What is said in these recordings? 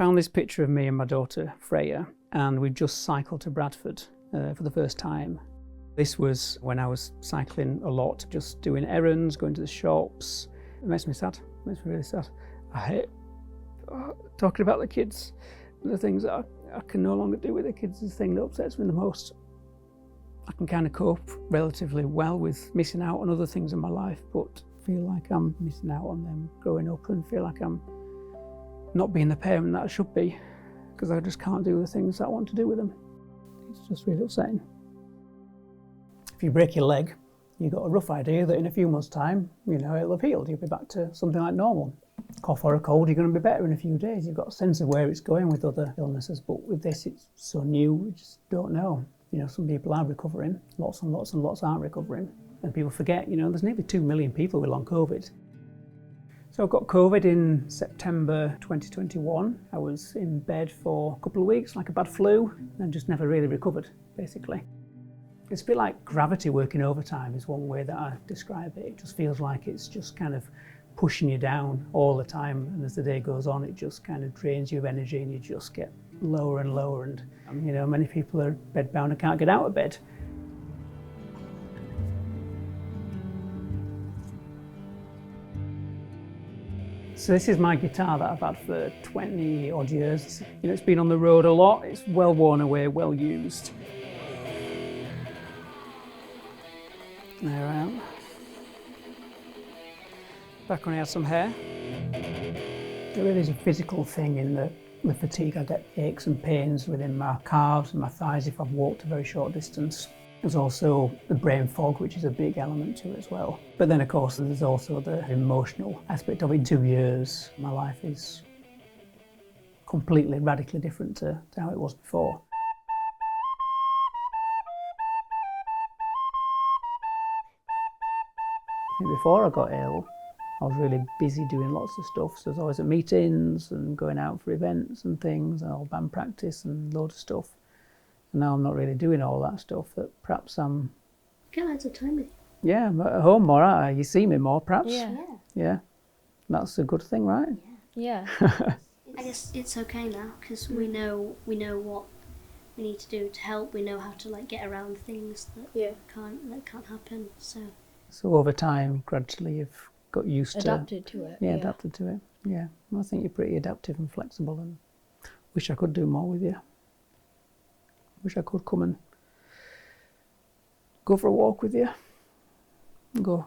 found this picture of me and my daughter Freya, and we'd just cycled to Bradford for the first time. This was when I was cycling a lot, just doing errands, going to the shops. It makes me sad, it makes me really sad. I hate talking about the kids and the things that I can no longer do with the kids. Is the thing that upsets me the most. I can kind of cope relatively well with missing out on other things in my life, but feel like I'm missing out on them growing up and feel like I'm not being the parent that I should be because I just can't do the things that I want to do with them. It's just really upsetting. If you break your leg, you've got a rough idea that in a few months' time, it'll have healed. You'll be back to something like normal. Cough or a cold, you're going to be better in a few days. You've got a sense of where it's going with other illnesses, but with this, it's so new, we just don't know. Some people are recovering, lots and lots and lots aren't recovering. And people forget, there's nearly 2 million people with long COVID. So I got COVID in September 2021. I was in bed for a couple of weeks, like a bad flu, and just never really recovered, basically. It's a bit like gravity working overtime is one way that I describe it. It just feels like it's just kind of pushing you down all the time, and as the day goes on, it just kind of drains you of energy and you just get lower and lower, and many people are bedbound and can't get out of bed. So this is my guitar that I've had for 20 odd years. It's been on the road a lot, it's well worn away, well used. There I am. Back when I had some hair. There really is a physical thing in the fatigue. I get aches and pains within my calves and my thighs if I've walked a very short distance. There's also the brain fog, which is a big element to it as well. But then, of course, there's also the emotional aspect of it. In 2 years, my life is completely, radically different to how it was before. I think before I got ill, I was really busy doing lots of stuff. So I was always at meetings and going out for events and things, and all band practice and loads of stuff. And now I'm not really doing all that stuff that perhaps I'm... Get loads of time with you. Yeah, I'm at home more, aren't I? You see me more, perhaps? Yeah. That's a good thing, right? Yeah. I guess it's okay now because we know what we need to do to help. We know how to get around things that can't happen. So over time, gradually, you've got used adapted to it. Yeah, adapted to it. Yeah, I think you're pretty adaptive and flexible, and wish I could do more with you. Wish I could come and go for a walk with you, and go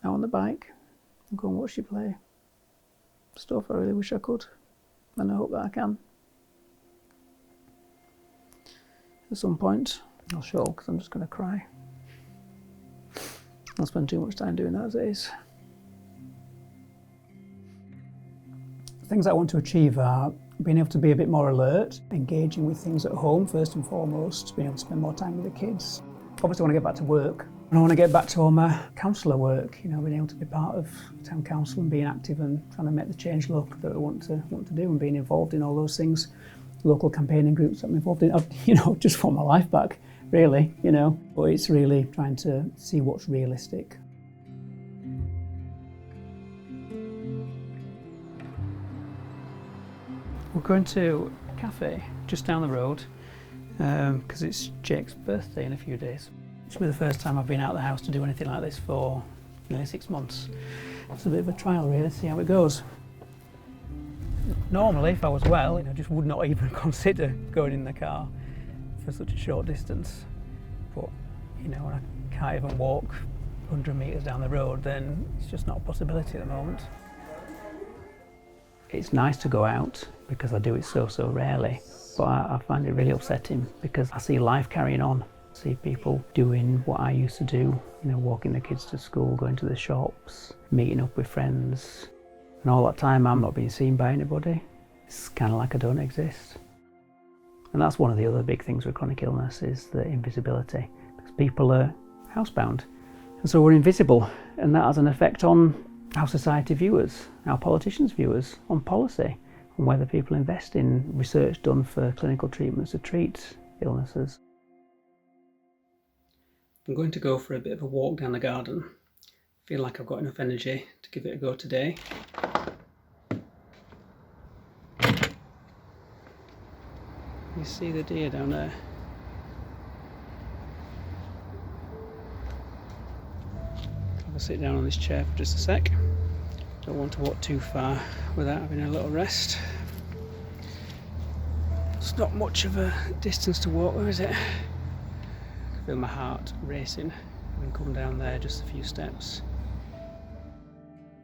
out on the bike, and go and watch you play. Stuff I really wish I could, and I hope that I can. At some point, I'll show because I'm just going to cry. I'll spend too much time doing that as it is. Things I want to achieve are being able to be a bit more alert, engaging with things at home first and foremost, being able to spend more time with the kids. Obviously I want to get back to work, and I want to get back to all my councillor work, being able to be part of town council and being active and trying to make the change local that I want to do, and being involved in all those things, local campaigning groups that I'm involved in, just want my life back, really, but it's really trying to see what's realistic. We're going to a cafe just down the road because it's Jake's birthday in a few days. It's the first time I've been out of the house to do anything like this for nearly 6 months. It's a bit of a trial really, see how it goes. Normally, if I was well, I just would not even consider going in the car for such a short distance. But, when I can't even walk 100 metres down the road, then it's just not a possibility at the moment. It's nice to go out because I do it so rarely, but I find it really upsetting because I see life carrying on. I see people doing what I used to do, walking the kids to school, going to the shops, meeting up with friends. And all that time I'm not being seen by anybody. It's kind of like I don't exist. And that's one of the other big things with chronic illness is the invisibility, because people are housebound. And so we're invisible, and that has an effect on how society view us, how politicians view us, on policy, on whether people invest in research done for clinical treatments to treat illnesses. I'm going to go for a bit of a walk down the garden. I feel like I've got enough energy to give it a go today. You see the deer down there? I'll sit down on this chair for just a sec. Don't want to walk too far without having a little rest. It's not much of a distance to walk, though, is it? I feel my heart racing and come down there just a few steps.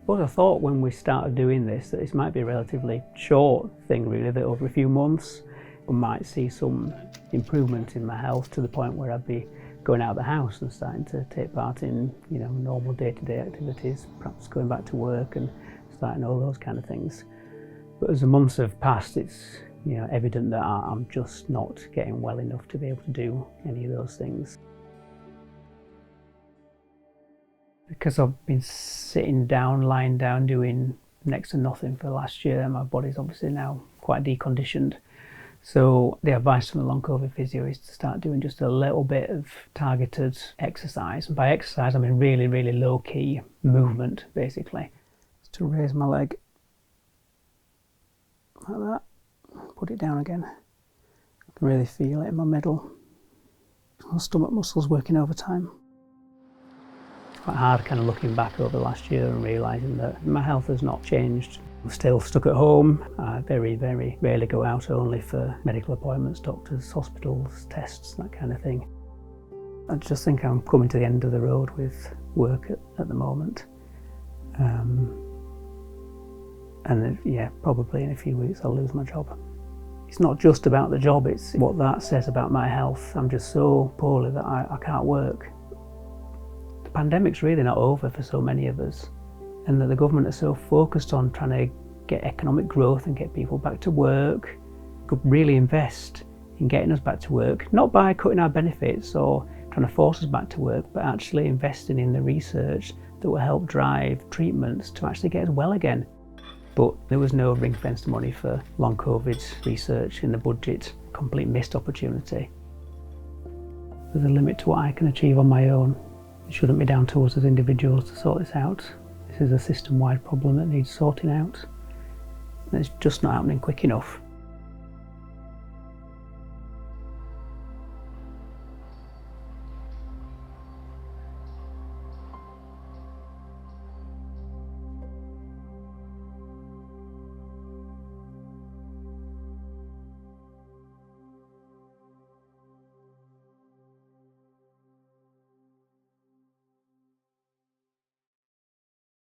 But I thought when we started doing this that this might be a relatively short thing, really, that over a few months we might see some improvement in my health to the point where I'd be going out of the house and starting to take part in, normal day-to-day activities, perhaps going back to work and starting all those kind of things. But as the months have passed, it's evident that I'm just not getting well enough to be able to do any of those things. Because I've been lying down, doing next to nothing for the last year, my body's obviously now quite deconditioned. So the advice from the long COVID physio is to start doing just a little bit of targeted exercise. And by exercise, I mean really, really low-key movement, basically. To raise my leg like that, put it down again. I can really feel it in my middle. My stomach muscles working overtime. Quite hard kind of looking back over the last year and realising that my health has not changed. I'm still stuck at home. I very, very rarely go out, only for medical appointments, doctors, hospitals, tests, that kind of thing. I just think I'm coming to the end of the road with work at the moment. Probably in a few weeks I'll lose my job. It's not just about the job, it's what that says about my health. I'm just so poorly that I can't work. The pandemic's really not over for so many of us, and that the government is so focused on trying to get economic growth and get people back to work, could really invest in getting us back to work, not by cutting our benefits or trying to force us back to work, but actually investing in the research that will help drive treatments to actually get us well again. But there was no ring-fenced money for long COVID research in the budget. Complete missed opportunity. There's a limit to what I can achieve on my own. It shouldn't be down to us as individuals to sort this out. This is a system-wide problem that needs sorting out. And it's just not happening quick enough.